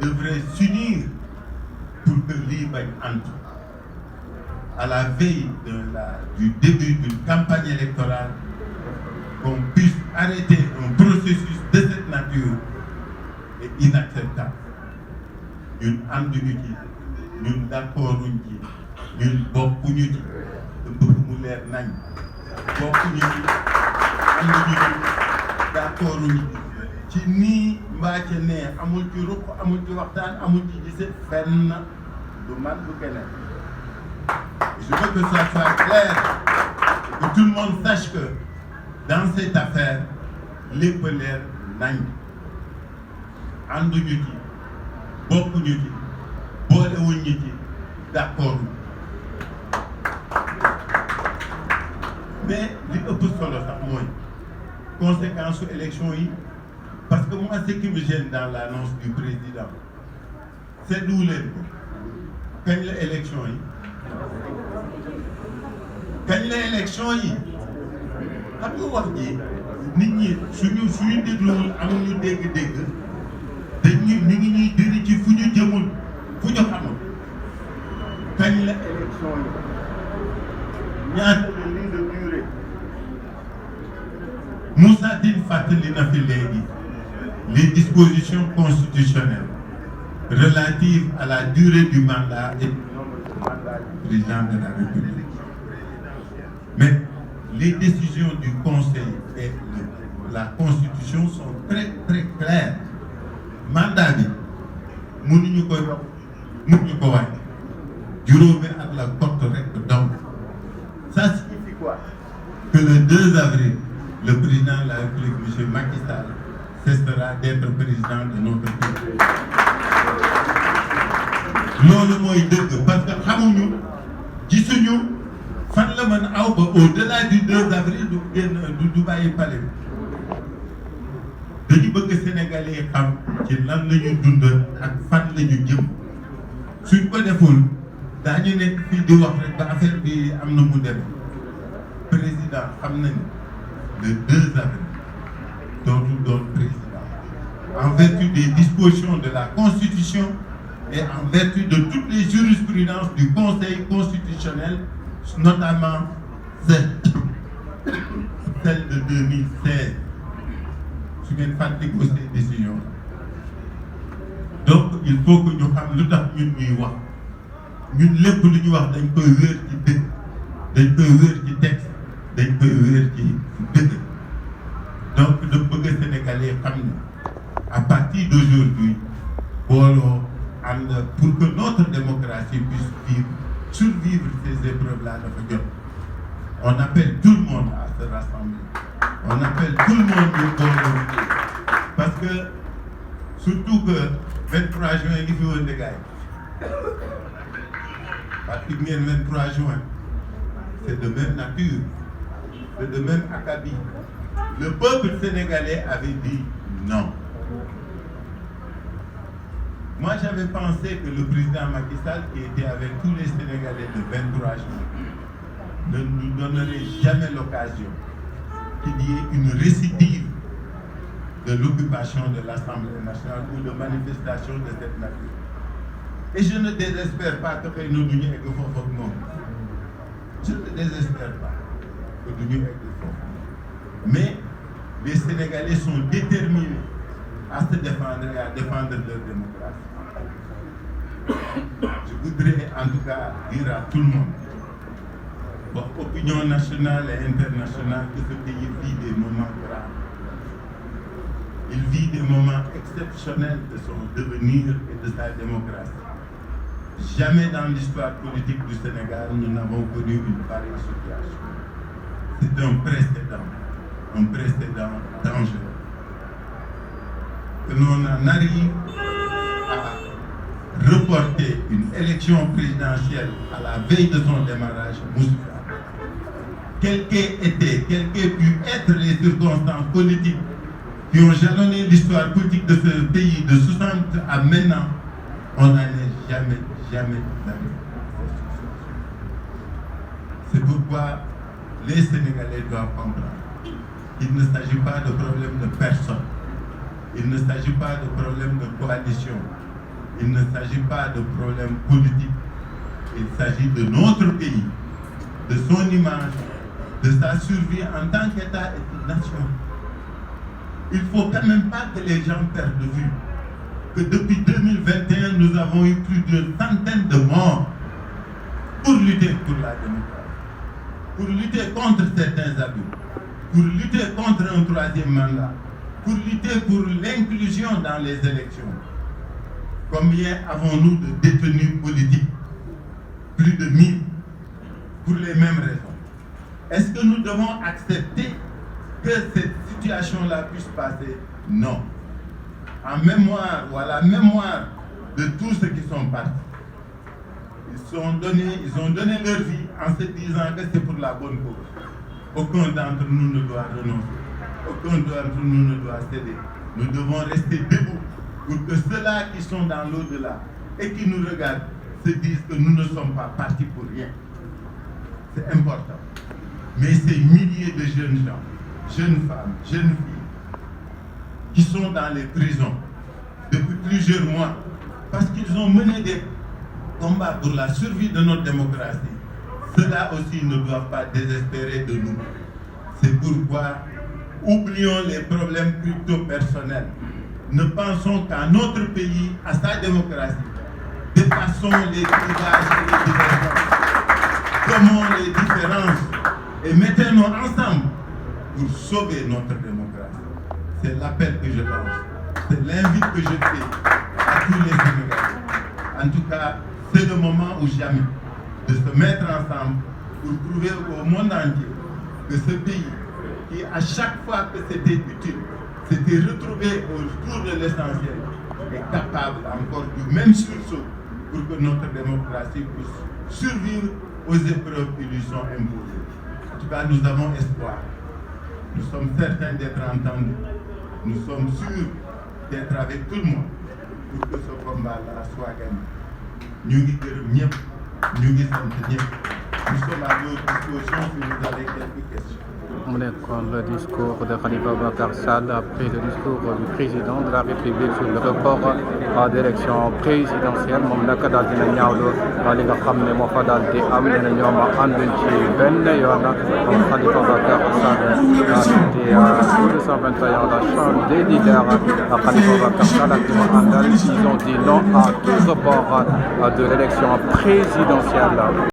devrait s'unir pour que l'IBAN entre. À la veille du début d'une campagne électorale, qu'on puisse arrêter un processus de cette nature est inacceptable. Ñun ànduñu ci, ñun d'accorduñ ci, ñun bokkuñu ci, te bëgg mu leer nañ. Bokkuñu ci, ànduñu ci, d'accorduñu ci nii mbaa ca nee amul ci ruq, amul ci waxtaan, amul ci gise fenn du man du keneen. Je veux que ça soit clair, que tout le monde sache que dans cette affaire, les leer nañ ànduñu ci bokkuñu ci boolewuñu ci d'accord mais li ëpp solo sax mooy conséquence su élection yi parce que moi ce qui me gêne dans l'annonce du président c'est d'où leen ko kañ la élection yi kañ la élection yi xam nga wax ji nit ñi suñu dégluwul amuñu dégg-dégg dañuy ñu ngi ñuy diri ci fu ñu jëmul fu ñu xamul kañ la élection yi ñaata la lii de durée Moussa Tine fàttali na fi léegi les dispositions constitutionnelles relatives à la durée du mandat et du président de la République. Mais les décisions du Conseil et la Constitution sont très très claires. Mandat bi mënuñu ko yokk mënuñu ko wàññi juróomi at la cote rek donc ça signifie quoi? Que le 2 avril le président de la République monsieur Macky Sall cessera d'être président de notre pays. Loolu mooy dëgg parce que xamuñu gisuñu fan la mën aw ba au-delà du 2 avril du génn du bàyyi palais bi dañu bëgg Sénégalais yi xam ci lan la ñu dund ak fan la ñu jëm suñ ko deful daañu nekk fii di wax rek ba affaire bi am na mu dem président xam na ni le 2 avril dootul doon président en vertu des dispositions de la Constitution et en vertu de toutes les jurisprudences du Conseil constitutionnel, notamment celle de 2016. su ngeen fàttaliku ces décisions. Donc il faut que ñu xam lu tax ñun ñuy wax ñun lépp lu ñu wax dañ koy wéer ci dëgg dañ koy wéer ci texte dañ koy wéer ci dëgg donc da bëgg Sénégalais xam ne à partir d'aujourd'hui booloo ànd pour que notre démocratie puisse survivre ces épreuves-là dafa jot. On appelle tout le monde à se rassembler. On appelle tout le monde ñu booloo parce que surtout que 23 juin ngi fi woon de gars yi parce que ngeen 23 juin c'est de même nature, c'est de même acabit. Le peuple sénégalais avait dit non. Moi, j'avais pensé que le président Macky Sall, qui était avec tous les Sénégalais le 23 juin, ne nous donnerait jamais l'occasion qu'il y ait une récidive de l'occupation de l'Assemblée nationale ou de manifestation de cette nature. Et je ne désespère pas que nous nous egg foofu ak moom. Je ne désespère pas que nous nous egg foofu. Mais les Sénégalais sont déterminés à se défendre et à défendre leur démocratie. Je voudrais en tout cas dire à tout le monde, pour l'opinion nationale et internationale, que ce pays vit des moments graves. Il vit des moments exceptionnels de son devenir et de sa démocratie. Jamais dans l'histoire politique du Sénégal, nous n'avons connu une pareille situation. C'est un précédent dangereux. Que l'on en arrive à reporter une élection présidentielle à la veille de son démarrage, quelles qu'aient pu être les circonstances politiques qui ont jalonné l'histoire politique de ce pays de 60 à maintenant, on n'en est jamais arrivé. C'est pourquoi les Sénégalais doivent comprendre qu'il ne s'agit pas de problème de personne. Il ne s'agit pas de problème de coalition. il ne s'agit pas de problème politique, il s'agit de notre pays, de son image, de sa survie en tant qu'État et de nation. Il ne faut quand même pas que les gens perdent de vue que depuis 2021, nous avons eu plus d'une centaine de morts pour lutter pour la démocratie, pour lutter contre certains abus, pour lutter contre un troisième mandat, pour lutter pour l'inclusion dans les élections. Combien avons-nous de détenus politiques? Plus de 1000, pour les mêmes raisons. Est-ce que nous devons accepter que cette situation-là puisse passer? Non. En mémoire ou à la mémoire de tous ceux qui sont partis, ils ont donné leur vie en se disant que c'est pour la bonne cause. Aucun d'entre nous ne doit renoncer. Aucun d'entre nous ne doit céder. Nous devons rester debout pour que ceux-là qui sont dans l'au-delà et qui nous regardent se disent que nous ne sommes pas partis pour rien. C'est important. Mais ces milliers de jeunes gens, jeunes femmes, jeunes filles, qui sont dans les prisons depuis plusieurs mois, parce qu'ils ont mené des combats pour la survie de notre démocratie, ceux-là aussi ne doivent pas désespérer de nous. C'est pourquoi oublions les problèmes plutôt personnels. Ne pensons qu'à notre pays, à sa démocratie. Dépassons les clivages et les divergences. Sommons les différences et mettons-nous ensemble pour sauver notre démocratie. C'est l'appel que je lance. C'est l'invite que je fais à tous les Sénégalais. En tout cas, c'est le moment ou jamais de se mettre ensemble pour prouver au monde entier que ce pays, qui à chaque fois que c'était utile, s'était retrouvé autour de l'essentiel, est capable encore du même sursaut pour que notre démocratie puisse survivre aux épreuves qui lui sont imposées. En tout cas, nous avons espoir. Nous sommes certains d'être entendus. Nous sommes sûrs d'être avec tout le monde pour que ce combat-là soit gagné. Nous sommes à votre disposition si vous avez quelques questions. On est dans le discours de Khalifa Ababacar Sall après le discours du président de la République sur le report d'élection présidentielle. moom nag daal dina ñaawlu li nga xam ne moo fa daal di am ne ñoom ànduñ ci benn yoon moom Khalifa Ababacar Sall c'était 221 la chambre des leaders Khalifa Ababacar Sall ak ñi mu àndal ils ont dit non à tout report de l'élection présidentielle.